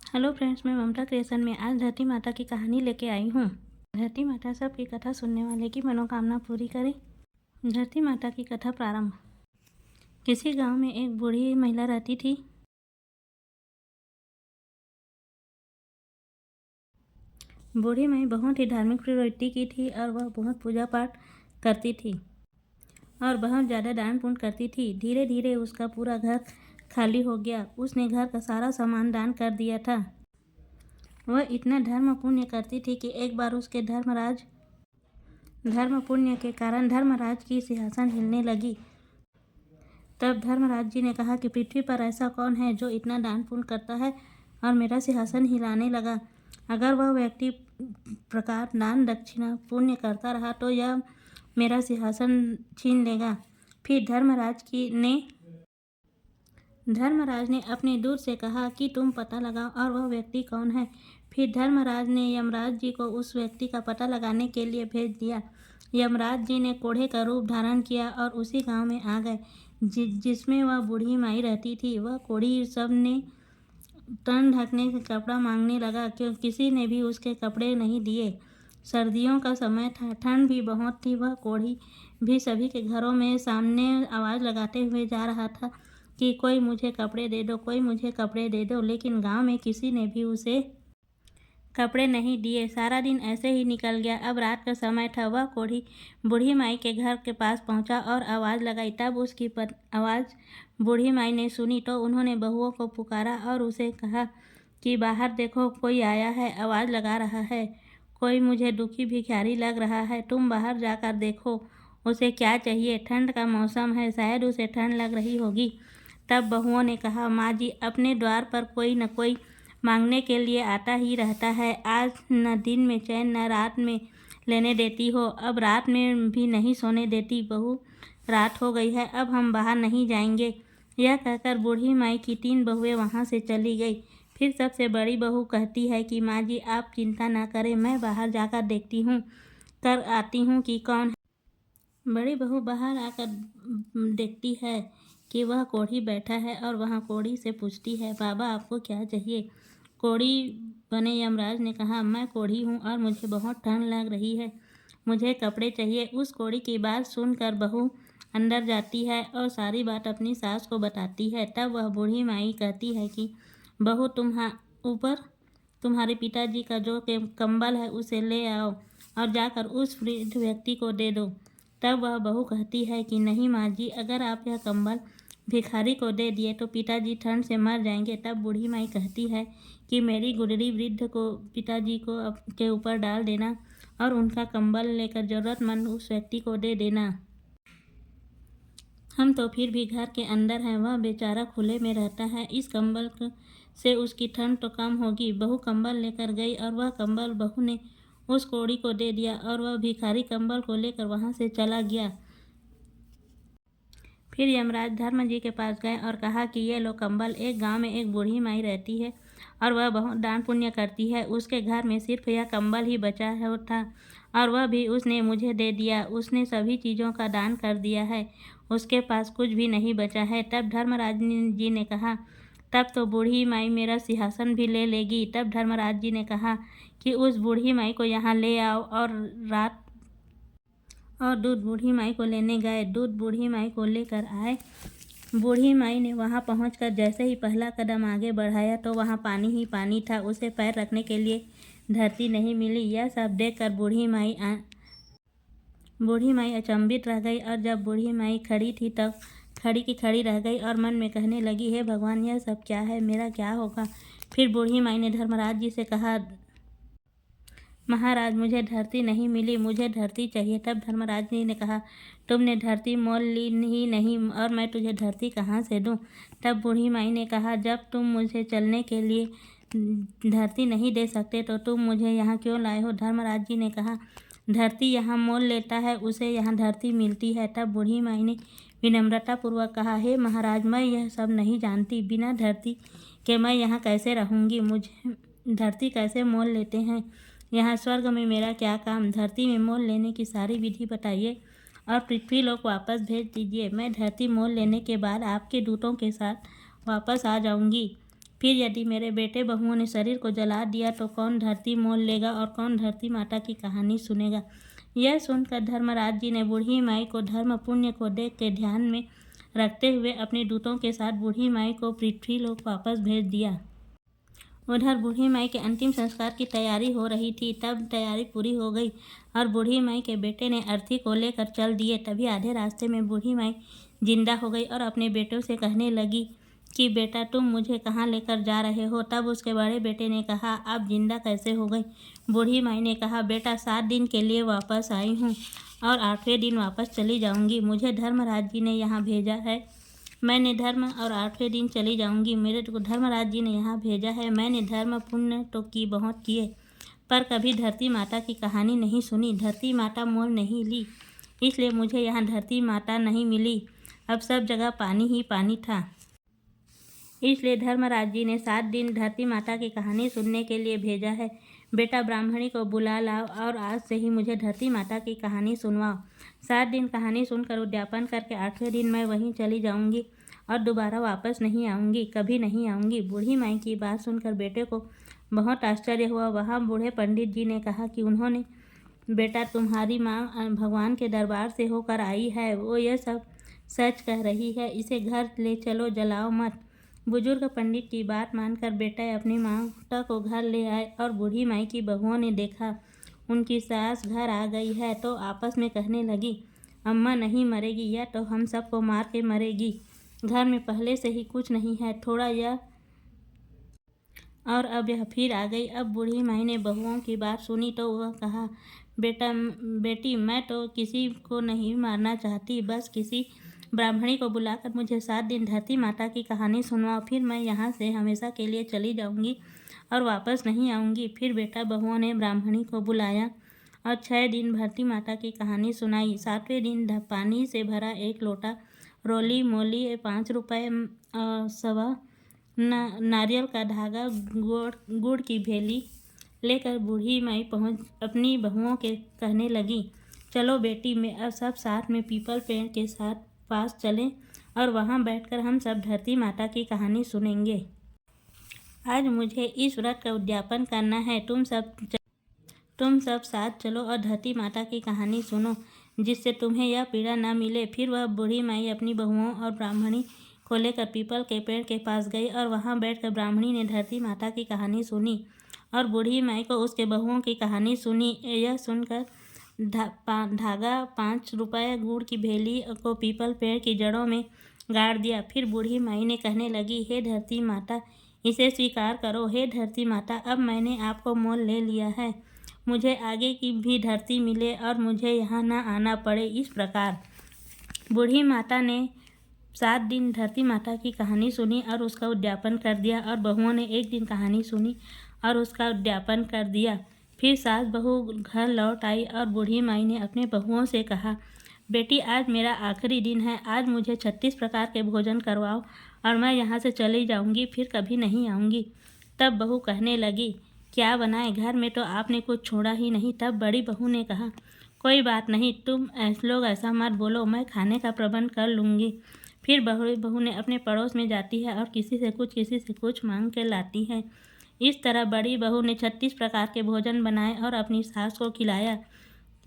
Hello friends, मैं ममता creation में आज धरती माता की कहानी लेके आई हूँ। धरती माता सबकी कथा सुनने वाले की मनोकामना पूरी करे। धरती माता की कथा प्रारंभ। किसी गांव में एक बूढ़ी महिला रहती थी। बूढ़ी माई बहुत ही धार्मिक प्रवृत्ति की थी और वह बहुत पूजा पाठ करती थी और बहुत ज़्यादा दान पुण्य करती थी। धीरे धीरे उसका पूरा घर खाली हो गया। उसने घर का सारा सामान दान कर दिया था। वह इतना धर्म पुण्य करती थी कि एक बार उसके धर्म पुण्य के कारण धर्मराज की सिंहासन हिलने लगी। तब धर्मराज जी ने कहा कि पृथ्वी पर ऐसा कौन है जो इतना दान पुण्य करता है और मेरा सिंहासन हिलाने लगा। अगर वह व्यक्ति प्रकार दान दक्षिणा पुण्य करता रहा तो यह मेरा सिंहासन छीन लेगा। फिर धर्मराज ने अपने दूत से कहा कि तुम पता लगाओ और वह व्यक्ति कौन है। फिर धर्मराज ने यमराज जी को उस व्यक्ति का पता लगाने के लिए भेज दिया। यमराज जी ने कोढ़े का रूप धारण किया और उसी गांव में आ गए जिसमें वह बूढ़ी माई रहती थी। वह कोढ़ी सब ने तन ढकने का कपड़ा मांगने लगा क्योंकि किसी ने भी उसके कपड़े नहीं दिए। सर्दियों का समय था, ठंड भी बहुत थी। वह कोढ़ी भी सभी के घरों में सामने आवाज़ लगाते हुए जा रहा था कि कोई मुझे कपड़े दे दो, कोई मुझे कपड़े दे दो, लेकिन गांव में किसी ने भी उसे कपड़े नहीं दिए। सारा दिन ऐसे ही निकल गया। अब रात का समय था। वह कोढ़ी बूढ़ी माई के घर के पास पहुंचा और आवाज़ लगाई। तब उसकी आवाज़ बूढ़ी माई ने सुनी तो उन्होंने बहुओं को पुकारा और उसे कहा कि बाहर देखो, कोई आया है, आवाज़ लगा रहा है। कोई मुझे दुखी भिखारी लग रहा है, तुम बाहर जाकर देखो उसे क्या चाहिए। ठंड का मौसम है, शायद उसे ठंड लग रही होगी। तब बहुओं ने कहा, माँ जी, अपने द्वार पर कोई न कोई मांगने के लिए आता ही रहता है। आज न दिन में चैन न रात में लेने देती हो, अब रात में भी नहीं सोने देती। बहू, रात हो गई है, अब हम बाहर नहीं जाएंगे। यह कहकर बूढ़ी माई की 3 बहुएं वहाँ से चली गई। फिर सबसे बड़ी बहू कहती है कि माँ जी, आप चिंता ना करें, मैं बाहर जाकर देखती हूँ, कर आती हूँ कि कौन है। बड़ी बहू बाहर आकर देखती है कि वह कोढ़ी बैठा है और वहाँ कोढ़ी से पूछती है, बाबा आपको क्या चाहिए। कोढ़ी बने यमराज ने कहा, मैं कोढ़ी हूँ और मुझे बहुत ठंड लग रही है, मुझे कपड़े चाहिए। उस कोढ़ी की बात सुनकर बहू अंदर जाती है और सारी बात अपनी सास को बताती है। तब वह बूढ़ी माई कहती है कि बहू, ऊपर तुम्हारे पिताजी का जो कंबल है उसे ले आओ और जाकर उस वृद्ध व्यक्ति को दे दो। तब वह बहू कहती है कि नहीं माँ जी, अगर आप यह कंबल भिखारी को दे दिए तो पिताजी ठंड से मर जाएंगे। तब बूढ़ी माई कहती है कि मेरी गुडरी वृद्ध को पिताजी को के ऊपर डाल देना और उनका कंबल लेकर ज़रूरतमंद उस व्यक्ति को दे देना। हम तो फिर भी घर के अंदर हैं, वह बेचारा खुले में रहता है, इस कंबल से उसकी ठंड तो कम होगी। बहू कंबल लेकर गई और वह कंबल बहू ने उस कोढ़ी को दे दिया और वह भिखारी कंबल को लेकर वहाँ से चला गया। फिर यमराज धर्म जी के पास गए और कहा कि ये लो कंबल। एक गांव में एक बूढ़ी माई रहती है और वह बहुत दान पुण्य करती है। उसके घर में सिर्फ यह कंबल ही बचा है था और वह भी उसने मुझे दे दिया। उसने सभी चीज़ों का दान कर दिया है, उसके पास कुछ भी नहीं बचा है। तब धर्मराज जी ने कहा, तब तो बूढ़ी माई मेरा सिंहासन भी ले लेगी। तब धर्मराज जी ने कहा कि उस बूढ़ी माई को यहाँ ले आओ और दूध बूढ़ी माई को लेने गए। दूध बूढ़ी माई को लेकर आए। बूढ़ी माई ने वहाँ पहुँचकर जैसे ही पहला कदम आगे बढ़ाया तो वहाँ पानी ही पानी था। उसे पैर रखने के लिए धरती नहीं मिली। यह सब देखकर बूढ़ी माई अचंभित रह गई और जब बूढ़ी माई खड़ी थी तब खड़ी की खड़ी रह गई और मन में कहने लगी, हे भगवान, यह सब क्या है, मेरा क्या होगा। फिर बूढ़ी माई ने धर्मराज जी से कहा, महाराज, मुझे धरती नहीं मिली, मुझे धरती चाहिए। तब धर्मराज जी ने कहा, तुमने धरती मोल ली ही नहीं और मैं तुझे धरती कहाँ से दूँ। तब बूढ़ी माई ने कहा, जब तुम मुझे चलने के लिए धरती नहीं दे सकते तो तुम मुझे यहाँ क्यों लाए हो। धर्मराज जी ने कहा, धरती यहाँ मोल लेता है, उसे यहाँ धरती मिलती है। तब बूढ़ी माई ने विनम्रतापूर्वक कहा, हे महाराज, मैं यह सब नहीं जानती, बिना धरती के मैं यहाँ कैसे रहूँगी, मुझे धरती कैसे मोल लेते हैं, यहाँ स्वर्ग में मेरा क्या काम। धरती में मोल लेने की सारी विधि बताइए और पृथ्वी लोक वापस भेज दीजिए। मैं धरती मोल लेने के बाद आपके दूतों के साथ वापस आ जाऊंगी। फिर यदि मेरे बेटे बहुओं ने शरीर को जला दिया तो कौन धरती मोल लेगा और कौन धरती माता की कहानी सुनेगा। यह सुनकर धर्मराज जी ने बूढ़ी माई को धर्म पुण्य को देख के ध्यान में रखते हुए अपने दूतों के साथ बूढ़ी माई को पृथ्वीलोक वापस भेज दिया। उधर बूढ़ी माई के अंतिम संस्कार की तैयारी हो रही थी। तब तैयारी पूरी हो गई और बूढ़ी माई के बेटे ने अर्थी को लेकर चल दिए। तभी आधे रास्ते में बूढ़ी माई जिंदा हो गई और अपने बेटों से कहने लगी कि बेटा तुम मुझे कहाँ लेकर जा रहे हो। तब उसके बड़े बेटे ने कहा आप जिंदा कैसे हो गई। बूढ़ी माई ने कहा बेटा 7 दिन के लिए वापस आई हूँ और 8वें दिन वापस चली जाऊँगी। मुझे धर्मराज जी ने यहाँ भेजा है, मैंने धर्म और 8वें दिन चली जाऊँगी। मेरे को धर्मराज जी ने यहाँ भेजा है। मैंने धर्म पुण्य तो की बहुत किए पर कभी धरती माता की कहानी नहीं सुनी। धरती माता मोल नहीं ली, इसलिए मुझे यहाँ धरती माता नहीं मिली। अब सब जगह पानी ही पानी था, इसलिए धर्मराज जी ने 7 दिन धरती माता की कहानी सुनने के लिए भेजा है। बेटा ब्राह्मणी को बुला लाओ और आज से ही मुझे धरती माता की कहानी सुनवाओ। 7 दिन कहानी सुनकर उद्यापन करके 8वें दिन मैं वहीं चली जाऊंगी और दोबारा वापस नहीं आऊँगी, कभी नहीं आऊँगी। बूढ़ी माई की बात सुनकर बेटे को बहुत आश्चर्य हुआ। वहाँ बूढ़े पंडित जी ने कहा कि उन्होंने बेटा तुम्हारी माँ भगवान के दरबार से होकर आई है, वो यह सब सच कह रही है, इसे घर ले चलो, जलाओ मत। बुजुर्ग पंडित की बात मानकर बेटा अपनी माता को घर ले आए और बूढ़ी माई की बहुओं ने देखा उनकी सास घर आ गई है तो आपस में कहने लगी अम्मा नहीं मरेगी, यह तो हम सबको मार के मरेगी। घर में पहले से ही कुछ नहीं है, थोड़ा यह और अब यह फिर आ गई। अब बूढ़ी माई ने बहुओं की बात सुनी तो वह कहा बेटी मैं तो किसी को नहीं मारना चाहती, बस किसी ब्राह्मणी को बुलाकर मुझे 7 दिन धरती माता की कहानी सुनवाओ, फिर मैं यहाँ से हमेशा के लिए चली जाऊँगी और वापस नहीं आऊँगी। फिर बेटा बहुओं ने ब्राह्मणी को बुलाया और 6 दिन धरती माता की कहानी सुनाई। 7वें दिन पानी से भरा 1 लोटा रोली मोली 5 रुपये सवा नारियल का धागा गुड़ की भेली लेकर बूढ़ी माई पहुँच अपनी बहुओं के कहने लगी चलो बेटी मैं अब सब साथ में पीपल पेड़ के साथ पास चलें और वहाँ बैठकर हम सब धरती माता की कहानी सुनेंगे। आज मुझे इस व्रत का उद्यापन करना है। तुम सब साथ चलो और धरती माता की कहानी सुनो, जिससे तुम्हें यह पीड़ा न मिले। फिर वह बूढ़ी माई अपनी बहुओं और ब्राह्मणी को लेकर पीपल के पेड़ के पास गई और वहाँ बैठकर ब्राह्मणी ने धरती माता की कहानी सुनी और बूढ़ी माई को उसके बहुओं की कहानी सुनी। यह सुनकर धागा 5 रुपये गुड़ की भेली को पीपल पेड़ की जड़ों में गाड़ दिया। फिर बूढ़ी माई ने कहने लगी हे धरती माता, इसे स्वीकार करो। हे धरती माता, अब मैंने आपको मोल ले लिया है, मुझे आगे की भी धरती मिले और मुझे यहाँ ना आना पड़े। इस प्रकार बूढ़ी माता ने 7 दिन धरती माता की कहानी सुनी और उसका उद्यापन कर दिया और बहुओं ने 1 दिन कहानी सुनी और उसका उद्यापन कर दिया। फिर सास बहू घर लौट आई और बूढ़ी माई ने अपने बहुओं से कहा बेटी आज मेरा आखिरी दिन है, आज मुझे 36 प्रकार के भोजन करवाओ और मैं यहाँ से चली जाऊँगी, फिर कभी नहीं आऊँगी। तब बहू कहने लगी क्या बनाए, घर में तो आपने कुछ छोड़ा ही नहीं। तब बड़ी बहू ने कहा कोई बात नहीं, तुम लोग ऐसा मत बोलो, मैं खाने का प्रबंध कर लूँगी। फिर बहू ने अपने पड़ोस में जाती है और किसी से कुछ मांग के लाती है। इस तरह बड़ी बहू ने 36 प्रकार के भोजन बनाए और अपनी सास को खिलाया।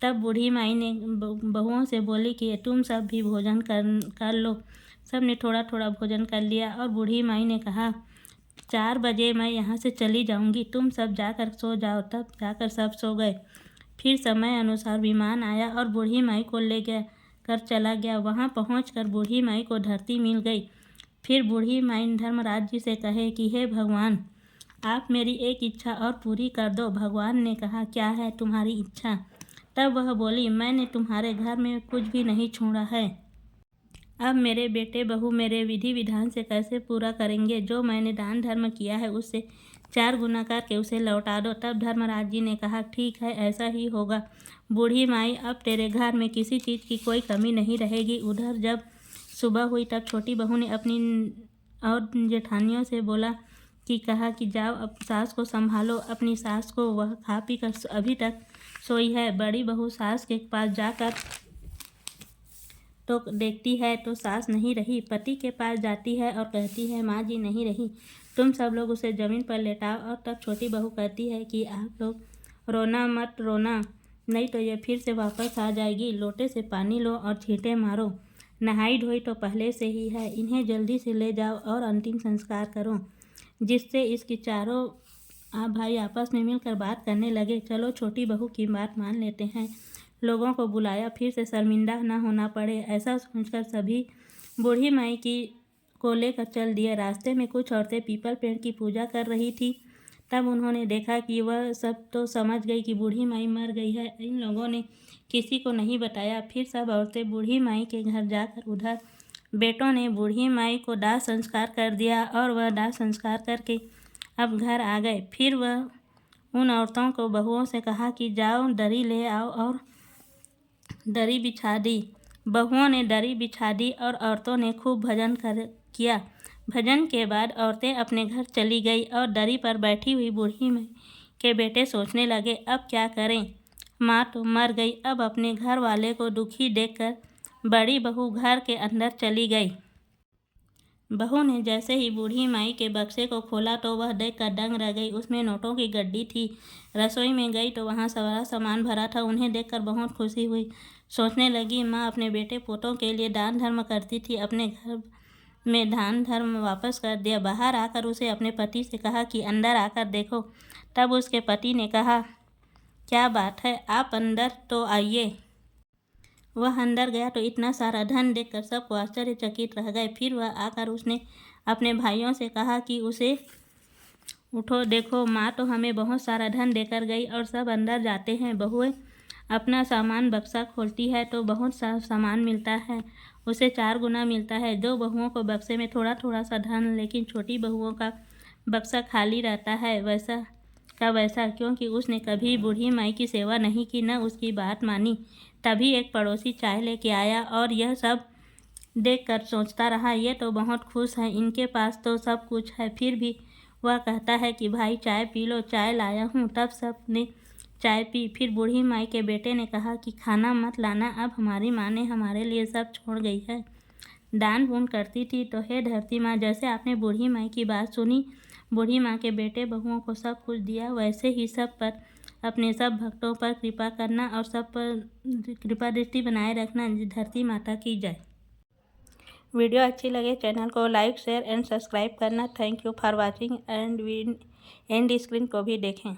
तब बूढ़ी माई ने बहुओं से बोली कि तुम सब भी भोजन कर लो। सब ने थोड़ा थोड़ा भोजन कर लिया और बूढ़ी माई ने कहा 4 बजे मैं यहाँ से चली जाऊँगी, तुम सब जाकर सो जाओ। तब जाकर सब सो गए। फिर समय अनुसार विमान आया और बूढ़ी माई को ले गया कर चला गया। वहाँ पहुँचकर बूढ़ी माई को धरती मिल गई। फिर बूढ़ी माई धर्मराज जी से कहे कि हे भगवान, आप मेरी एक इच्छा और पूरी कर दो। भगवान ने कहा क्या है तुम्हारी इच्छा। तब वह बोली मैंने तुम्हारे घर में कुछ भी नहीं छोड़ा है, अब मेरे बेटे बहू मेरे विधि विधान से कैसे पूरा करेंगे। जो मैंने दान धर्म किया है उससे 4 गुना करके उसे लौटा दो। तब धर्मराज जी ने कहा ठीक है, ऐसा ही होगा। बूढ़ी माई अब तेरे घर में किसी चीज़ की कोई कमी नहीं रहेगी। उधर जब सुबह हुई तब छोटी बहू ने अपनी और जेठानियों से बोला कि कहा कि जाओ अब सास को संभालो। अपनी सास को वह खा पी कर अभी तक सोई है। बड़ी बहू सास के पास जाकर तो देखती है तो सास नहीं रही। पति के पास जाती है और कहती है माँ जी नहीं रही। तुम सब लोग उसे ज़मीन पर लेटाओ। और तब छोटी बहू कहती है कि आप लोग रोना मत रोना, नहीं तो ये फिर से वापस आ जाएगी। लोटे से पानी लो और छींटे मारो। नहाई धोई तो पहले से ही है। इन्हें जल्दी से ले जाओ और अंतिम संस्कार करो। जिससे इसकी चारों आप भाई आपस में मिलकर बात करने लगे। चलो छोटी बहू की बात मान लेते हैं। लोगों को बुलाया, फिर से शर्मिंदा न होना पड़े, ऐसा सोचकर सभी बूढ़ी माई को लेकर चल दिए। रास्ते में कुछ औरतें पीपल पेड़ की पूजा कर रही थी। तब उन्होंने देखा कि वह सब तो समझ गई कि बूढ़ी माई मर गई है। इन लोगों ने किसी को नहीं बताया। फिर सब औरतें बूढ़ी माई के घर जाकर उधर बेटों ने बूढ़ी माई को दाह संस्कार कर दिया और वह दाह संस्कार करके अब घर आ गए। फिर वह उन औरतों को बहुओं से कहा कि जाओ दरी ले आओ, और दरी बिछा दी। बहुओं ने दरी बिछा दी और औरतों ने खूब भजन किया। भजन के बाद औरतें अपने घर चली गई और दरी पर बैठी हुई बूढ़ी माई के बेटे सोचने लगे, अब क्या करें। माँ तो मर गई। अब अपने घर वाले को दुखी देखकर बड़ी बहू घर के अंदर चली गई। बहू ने जैसे ही बूढ़ी माई के बक्से को खोला तो वह देखकर दंग रह गई। उसमें नोटों की गड्डी थी। रसोई में गई तो वहाँ सारा सामान भरा था। उन्हें देखकर बहुत खुशी हुई। सोचने लगी, माँ अपने बेटे पोतों के लिए दान धर्म करती थी, अपने घर में दान धर्म वापस कर दिया। बाहर आकर उसे अपने पति से कहा कि अंदर आकर देखो। तब उसके पति ने कहा, क्या बात है, आप अंदर तो आइए। वह अंदर गया तो इतना सारा धन देखकर सबको आश्चर्यचकित रह गए। फिर वह आकर उसने अपने भाइयों से कहा कि उसे उठो, देखो माँ तो हमें बहुत सारा धन देकर गई। और सब अंदर जाते हैं। बहुएं अपना सामान बक्सा खोलती है तो बहुत सा सामान मिलता है, उसे 4 गुना मिलता है। 2 बहुओं को बक्से में थोड़ा थोड़ा सा धन, लेकिन छोटी बहुओं का बक्सा खाली रहता है, वैसा का वैसा, क्योंकि उसने कभी बूढ़ी माई की सेवा नहीं की, न उसकी बात मानी। तभी एक पड़ोसी चाय लेके आया और यह सब देखकर सोचता रहा, ये तो बहुत खुश हैं, इनके पास तो सब कुछ है। फिर भी वह कहता है कि भाई चाय पी लो, चाय लाया हूँ। तब सब ने चाय पी। फिर बूढ़ी माई के बेटे ने कहा कि खाना मत लाना, अब हमारी माँ ने हमारे लिए सब छोड़ गई है। दान पुण्य करती थी तो हे धरती माँ, जैसे आपने बूढ़ी माई की बात सुनी, बूढ़ी माँ के बेटे बहुओं को सब कुछ दिया, वैसे ही सब पर, अपने सब भक्तों पर कृपा करना और सब पर कृपा दृष्टि बनाए रखना। धरती माता की जय। वीडियो अच्छी लगे चैनल को लाइक शेयर एंड सब्सक्राइब करना। Thank you for watching and screen को भी देखें।